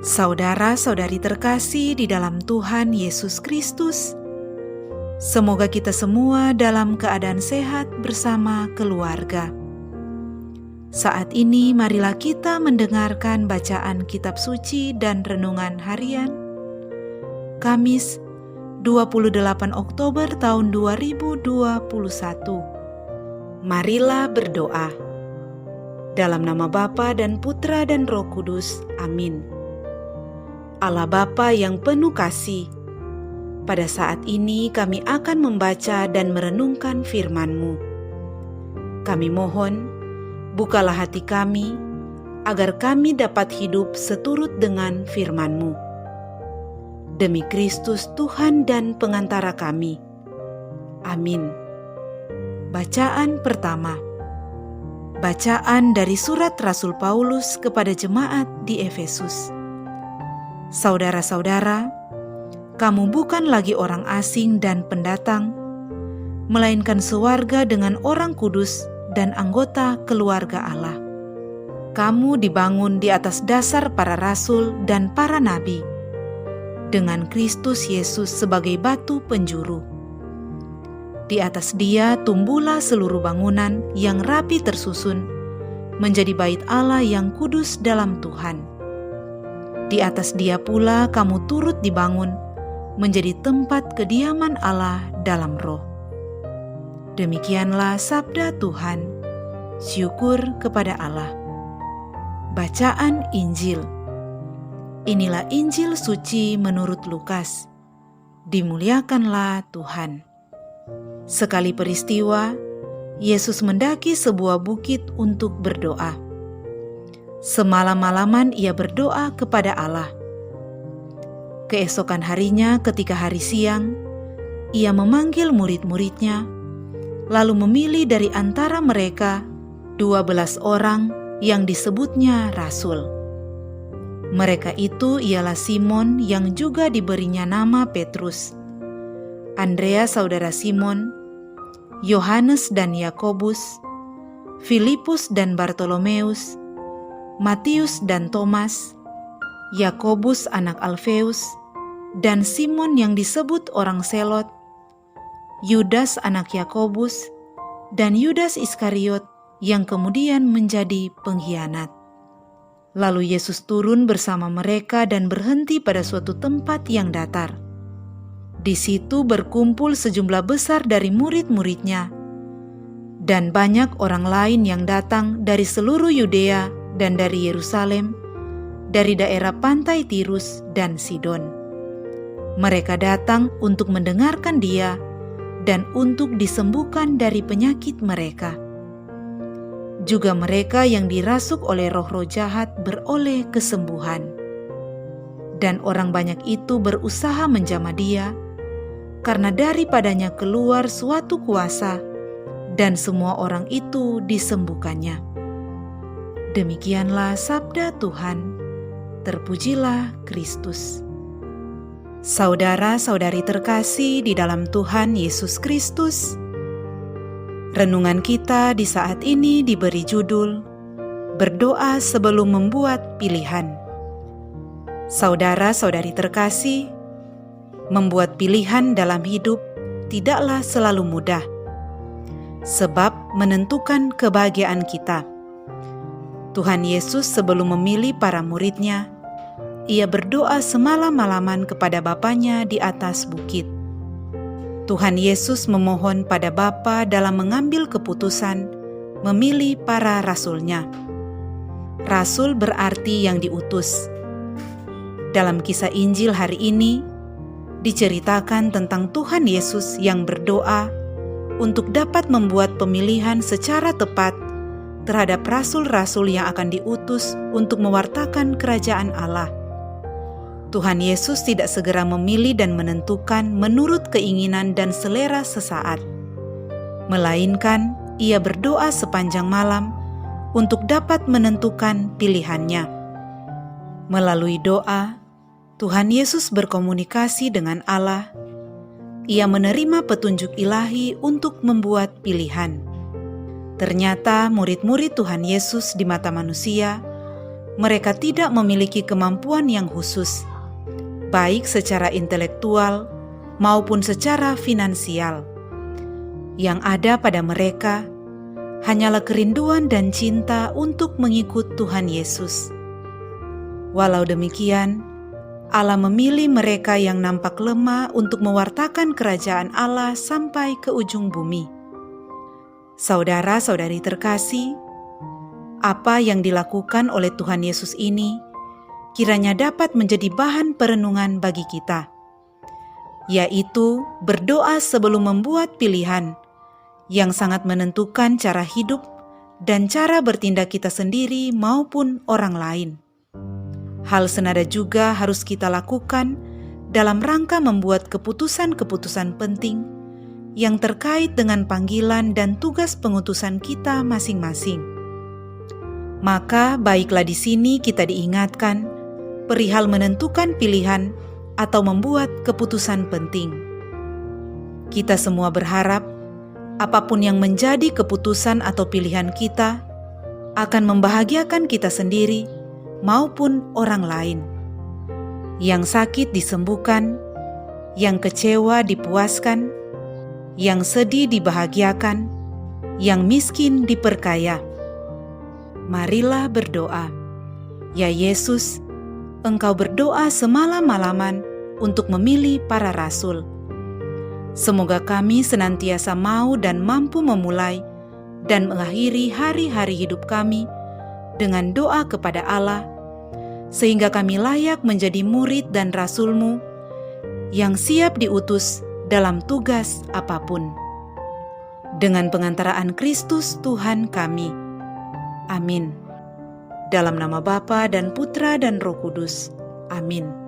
Saudara-saudari terkasih di dalam Tuhan Yesus Kristus, semoga kita semua dalam keadaan sehat bersama keluarga. Saat ini marilah kita mendengarkan bacaan kitab suci dan renungan harian Kamis 28 Oktober tahun 2021. Marilah berdoa. Dalam nama Bapa dan Putra dan Roh Kudus. Amin. Allah Bapa yang penuh kasih, pada saat ini kami akan membaca dan merenungkan firman-Mu. Kami mohon, bukalah hati kami, agar kami dapat hidup seturut dengan firman-Mu. Demi Kristus Tuhan dan pengantara kami. Amin. Bacaan pertama. Bacaan dari surat Rasul Paulus kepada jemaat di Efesus. Saudara-saudara, kamu bukan lagi orang asing dan pendatang, melainkan sewarga dengan orang kudus dan anggota keluarga Allah. Kamu dibangun di atas dasar para rasul dan para nabi, dengan Kristus Yesus sebagai batu penjuru. Di atas Dia tumbuhlah seluruh bangunan yang rapi tersusun, menjadi bait Allah yang kudus dalam Tuhan. Di atas Dia pula kamu turut dibangun, menjadi tempat kediaman Allah dalam roh. Demikianlah sabda Tuhan. Syukur kepada Allah. Bacaan Injil. Inilah Injil suci menurut Lukas. Dimuliakanlah Tuhan. Sekali peristiwa, Yesus mendaki sebuah bukit untuk berdoa. Semalam-malaman ia berdoa kepada Allah. Keesokan harinya ketika hari siang, ia memanggil murid-muridnya, lalu memilih dari antara mereka 12 orang yang disebutnya rasul. Mereka itu ialah Simon yang juga diberinya nama Petrus, Andreas saudara Simon, Yohanes dan Yakobus, Filipus dan Bartolomeus, Matius dan Thomas, Yakobus anak Alfeus, dan Simon yang disebut orang Selot, Yudas anak Yakobus, dan Yudas Iskariot yang kemudian menjadi pengkhianat. Lalu Yesus turun bersama mereka dan berhenti pada suatu tempat yang datar. Di situ berkumpul sejumlah besar dari murid-muridnya, dan banyak orang lain yang datang dari seluruh Yudea dan dari Yerusalem, dari daerah pantai Tirus dan Sidon. Mereka datang untuk mendengarkan Dia dan untuk disembuhkan dari penyakit mereka. Juga mereka yang dirasuk oleh roh-roh jahat beroleh kesembuhan. Dan orang banyak itu berusaha menjamah Dia, karena daripadanya keluar suatu kuasa, dan semua orang itu disembuhkannya. Demikianlah sabda Tuhan. Terpujilah Kristus. Saudara-saudari terkasih di dalam Tuhan Yesus Kristus, renungan kita di saat ini diberi judul Berdoa Sebelum Membuat Pilihan. Saudara-saudari terkasih, membuat pilihan dalam hidup tidaklah selalu mudah, sebab menentukan kebahagiaan kita. Tuhan Yesus sebelum memilih para murid-Nya, Ia berdoa semalam-malaman kepada Bapanya di atas bukit. Tuhan Yesus memohon pada Bapa dalam mengambil keputusan memilih para rasul-Nya. Rasul berarti yang diutus. Dalam kisah Injil hari ini, diceritakan tentang Tuhan Yesus yang berdoa untuk dapat membuat pemilihan secara tepat terhadap rasul-rasul yang akan diutus untuk mewartakan kerajaan Allah. Tuhan Yesus tidak segera memilih dan menentukan menurut keinginan dan selera sesaat, melainkan Ia berdoa sepanjang malam untuk dapat menentukan pilihannya. Melalui doa, Tuhan Yesus berkomunikasi dengan Allah. Ia menerima petunjuk ilahi untuk membuat pilihan. Ternyata murid-murid Tuhan Yesus di mata manusia mereka tidak memiliki kemampuan yang khusus, baik secara intelektual maupun secara finansial. Yang ada pada mereka hanyalah kerinduan dan cinta untuk mengikut Tuhan Yesus. Walau demikian, Allah memilih mereka yang nampak lemah untuk mewartakan kerajaan Allah sampai ke ujung bumi. Saudara-saudari terkasih, apa yang dilakukan oleh Tuhan Yesus ini kiranya dapat menjadi bahan perenungan bagi kita, yaitu berdoa sebelum membuat pilihan yang sangat menentukan cara hidup dan cara bertindak kita sendiri maupun orang lain. Hal senada juga harus kita lakukan dalam rangka membuat keputusan-keputusan penting yang terkait dengan panggilan dan tugas pengutusan kita masing-masing. Maka baiklah di sini kita diingatkan perihal menentukan pilihan atau membuat keputusan penting. Kita semua berharap apapun yang menjadi keputusan atau pilihan kita akan membahagiakan kita sendiri maupun orang lain. Yang sakit disembuhkan, yang kecewa dipuaskan, yang sedih dibahagiakan, yang miskin diperkaya. Marilah berdoa. Ya Yesus, Engkau berdoa semalam-malaman untuk memilih para rasul. Semoga kami senantiasa mau dan mampu memulai dan mengakhiri hari-hari hidup kami dengan doa kepada Allah, sehingga kami layak menjadi murid dan rasul-Mu yang siap diutus dalam tugas apapun. Dengan pengantaraan Kristus Tuhan kami. Amin. Dalam nama Bapa dan Putra dan Roh Kudus. Amin.